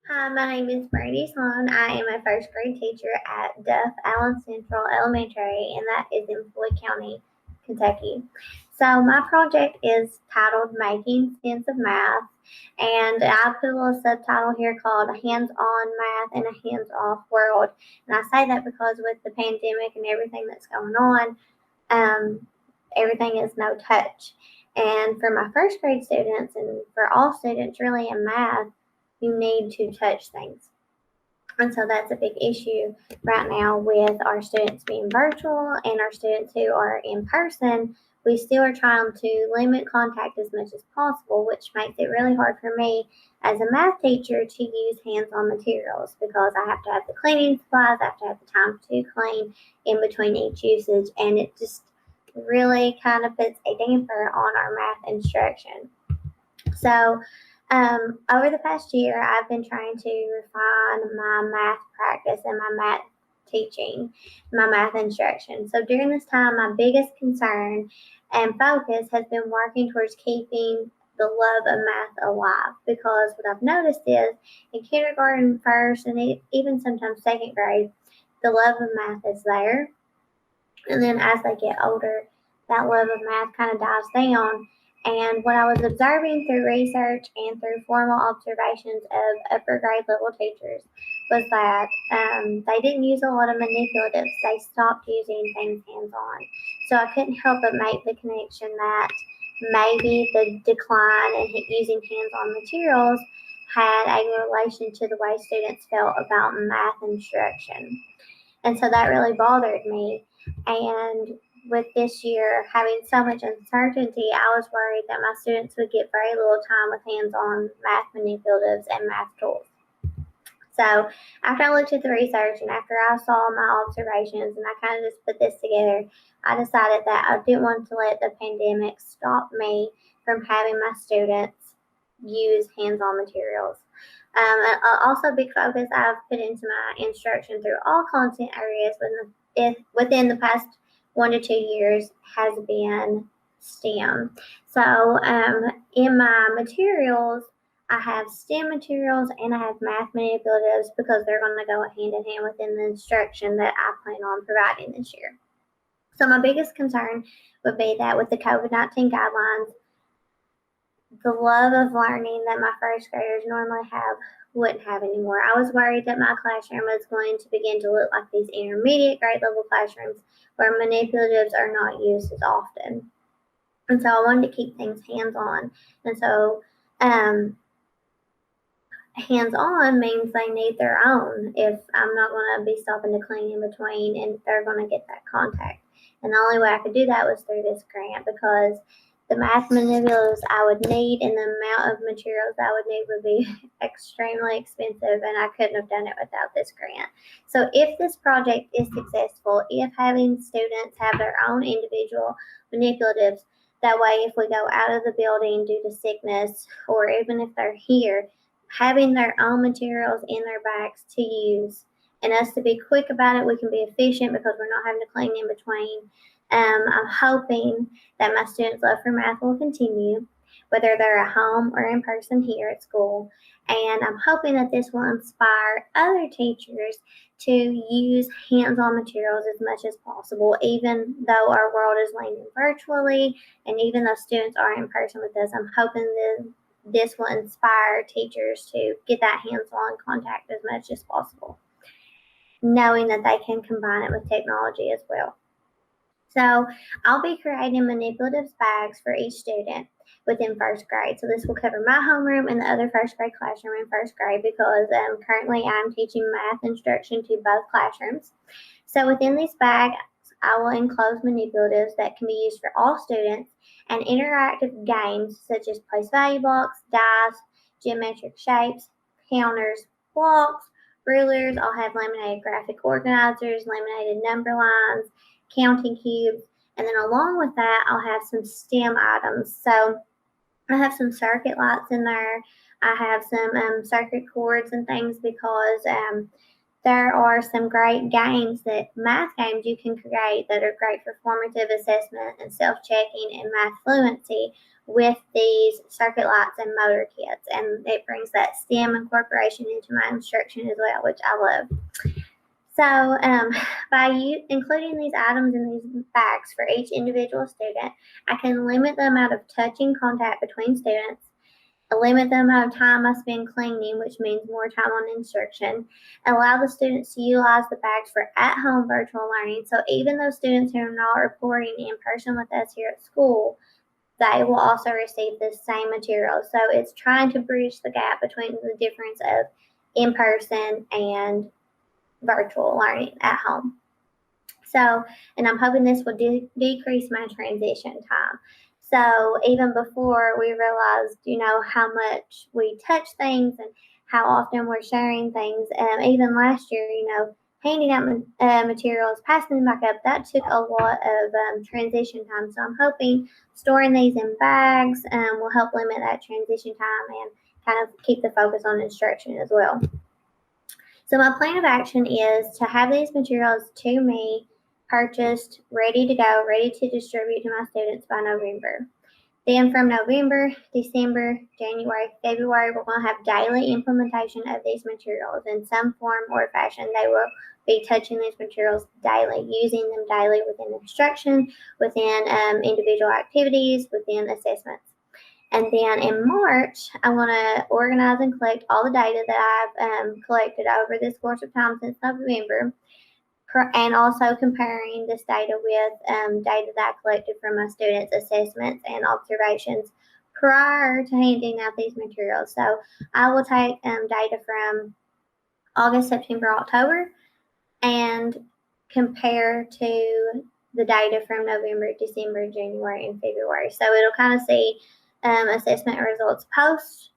Hi, my name is Brandi Slone. I am a first grade teacher at Duff Allen Central Elementary, and that is in Floyd County, Kentucky. So, my project is titled Making Sense of Math, and I put a little subtitle here called Hands on Math in a Hands Off World. And I say that because with the pandemic and everything that's going on, um, everything is no touch. And for my first grade students, and for all students really in math, you need to touch things. And so that's a big issue right now with our students being virtual and our students who are in person. We still are trying to limit contact as much as possible, which makes it really hard for me as a math teacher to use hands on materials because I have to have the cleaning supplies, I have to have the time to clean in between each usage, and it just really kind of puts a damper on our math instruction. So, over the past year, I've been trying to refine my math practice and my math teaching, my math instruction. So, during this time, my biggest concern and focus has been working towards keeping the love of math alive because what I've noticed is in kindergarten, first, and even sometimes second grade, the love of math is there. And then as they get older, that love of math kind of dies down. And what I was observing through research and through formal observations of upper grade level teachers was that they didn't use a lot of manipulatives. They stopped using things hands on. So I couldn't help but make the connection that maybe the decline in using hands on materials had a relation to the way students felt about math instruction. And so that really bothered me. And with this year having so much uncertainty, I was worried that my students would get very little time with hands on math manipulatives and math tools. So after I looked at the research and after I saw my observations and I kind of just put this together, I decided that I didn't want to let the pandemic stop me from having my students use hands-on materials. Also, a big focus I've put into my instruction through all content areas within the past 1 to 2 years has been STEM. So, in my materials, I have STEM materials and I have math manipulatives because they're going to go hand in hand within the instruction that I plan on providing this year. So, my biggest concern would be that with the COVID-19 guidelines, the love of learning that my first graders normally have wouldn't have anymore. I was worried that my classroom was going to begin to look like these intermediate grade level classrooms where manipulatives are not used as often. And so I wanted to keep things hands on. And so hands on means they need their own if I'm not going to be stopping to clean in between and they're going to get that contact. And the only way I could do that was through this grant because the math manipulatives I would need and the amount of materials I would need would be extremely expensive, and I couldn't have done it without this grant. So if this project is successful, if having students have their own individual manipulatives, that way if we go out of the building due to sickness or even if they're here, having their own materials in their bags to use and us to be quick about it, we can be efficient because we're not having to clean in between. I'm hoping that my students' love for math will continue, whether they're at home or in person here at school. And I'm hoping that this will inspire other teachers to use hands-on materials as much as possible, even though our world is leaning virtually and even though students are in person with us. I'm hoping that this will inspire teachers to get that hands-on contact as much as possible, knowing that they can combine it with technology as well. So I'll be creating manipulative bags for each student within first grade. So this will cover my homeroom and the other first grade classroom in first grade because currently I'm teaching math instruction to both classrooms. So within these bags, I will enclose manipulatives that can be used for all students and interactive games such as place value blocks, dice, geometric shapes, counters, blocks, rulers. I'll have laminated graphic organizers, laminated number lines, counting cubes, and then along with that, I'll have some STEM items. So I have some circuit lights in there. I have some circuit cords and things because there are some great math games you can create that are great for formative assessment and self-checking and math fluency with these circuit lights and motor kits. And it brings that STEM incorporation into my instruction as well, which I love. So by including these items in these bags for each individual student, I can limit the amount of touching contact between students, limit the amount of time I spend cleaning, which means more time on instruction, allow the students to utilize the bags for at-home virtual learning. So even those students who are not reporting in person with us here at school, they will also receive the same material. So it's trying to bridge the gap between the difference of in-person and virtual learning at home. So, and I'm hoping this will decrease my transition time. So even before we realized, how much we touch things and how often we're sharing things, even last year, handing out materials, passing them back up, that took a lot of transition time. So I'm hoping storing these in bags will help limit that transition time and kind of keep the focus on instruction as well. So my plan of action is to have these materials to me purchased, ready to go, ready to distribute to my students by November. Then from November, December, January, February, we're going to have daily implementation of these materials in some form or fashion. They will be touching these materials daily, using them daily within instruction, within individual activities, within assessments. And then in March, I want to organize and collect all the data that I've collected over this course of time since November, and also comparing this data with data that I collected from my students' assessments and observations prior to handing out these materials. So I will take data from August, September, October, and compare to the data from November, December, January, and February. So it'll kind of see assessment results post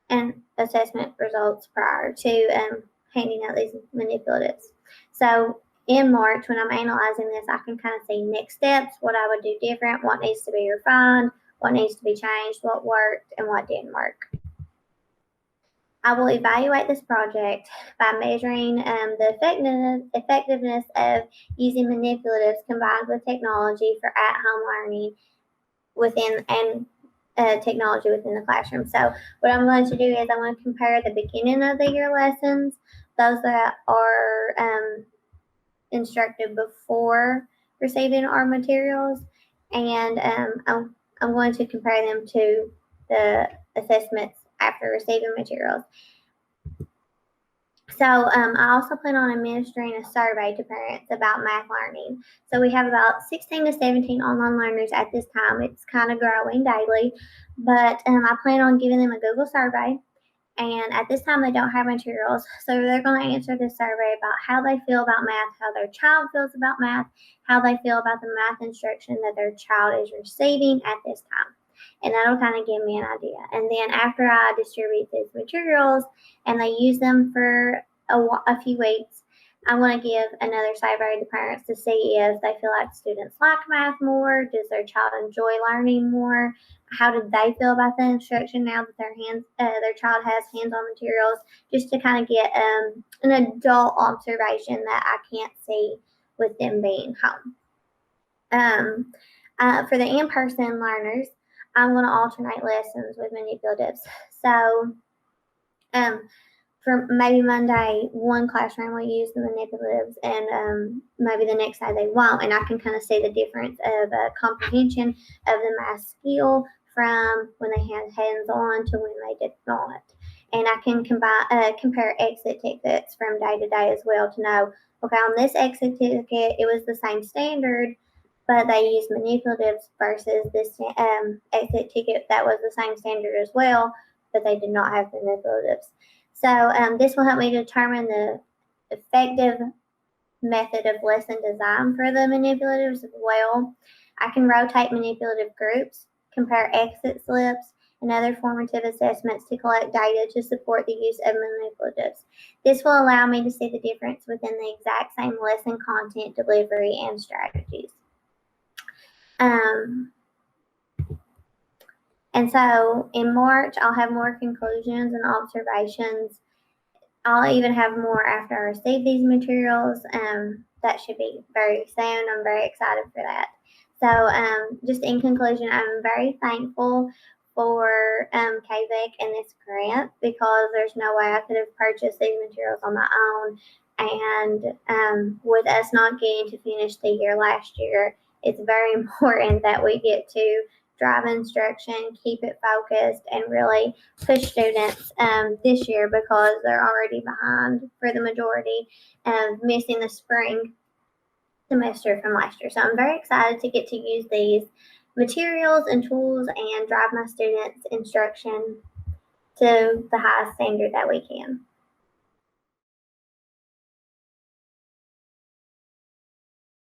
and assessment results prior to handing out these manipulatives. So in March, when I'm analyzing this, I can kind of see next steps, what I would do different, what needs to be refined, what needs to be changed, what worked, and what didn't work. I will evaluate this project by measuring the effectiveness of using manipulatives combined with technology for at-home learning technology within the classroom. So what I'm going to do is I'm going to compare the beginning of the year lessons, those that are instructed before receiving our materials, and I'm going to compare them to the assessments after receiving materials. So I also plan on administering a survey to parents about math learning. So we have about 16 to 17 online learners at this time. It's kind of growing daily, but I plan on giving them a Google survey. And at this time, they don't have materials, so they're going to answer this survey about how they feel about math, how their child feels about math, how they feel about the math instruction that their child is receiving at this time. And that'll kind of give me an idea. And then after I distribute these materials and they use them for a few weeks, I want to give another survey to parents to see if they feel like students like math more. Does their child enjoy learning more? How did they feel about the instruction now that their child has hands-on materials? Just to kind of get an adult observation that I can't see with them being home. For the in-person learners, I'm going to alternate lessons with manipulatives. So for maybe Monday, one classroom will use the manipulatives, and maybe the next day they won't. And I can kind of see the difference of comprehension of the math skill from when they had hands-on to when they did not. And I can compare exit tickets from day to day as well to know, okay, on this exit ticket, it was the same standard, but they used manipulatives versus this exit ticket that was the same standard as well, but they did not have manipulatives. So this will help me determine the effective method of lesson design for the manipulatives as well. I can rotate manipulative groups, compare exit slips, and other formative assessments to collect data to support the use of manipulatives. This will allow me to see the difference within the exact same lesson content, delivery, and strategies. And so in March, I'll have more conclusions and observations I'll even have more after I receive these materials. That should be very soon. I'm very excited for that. So, just in conclusion, I'm very thankful for KVIC and this grant because there's no way I could have purchased these materials on my own. And with us not getting to finish the year last year, it's very important that we get to drive instruction, keep it focused, and really push students this year because they're already behind for the majority of missing the spring semester from last year. So I'm very excited to get to use these materials and tools and drive my students' instruction to the highest standard that we can.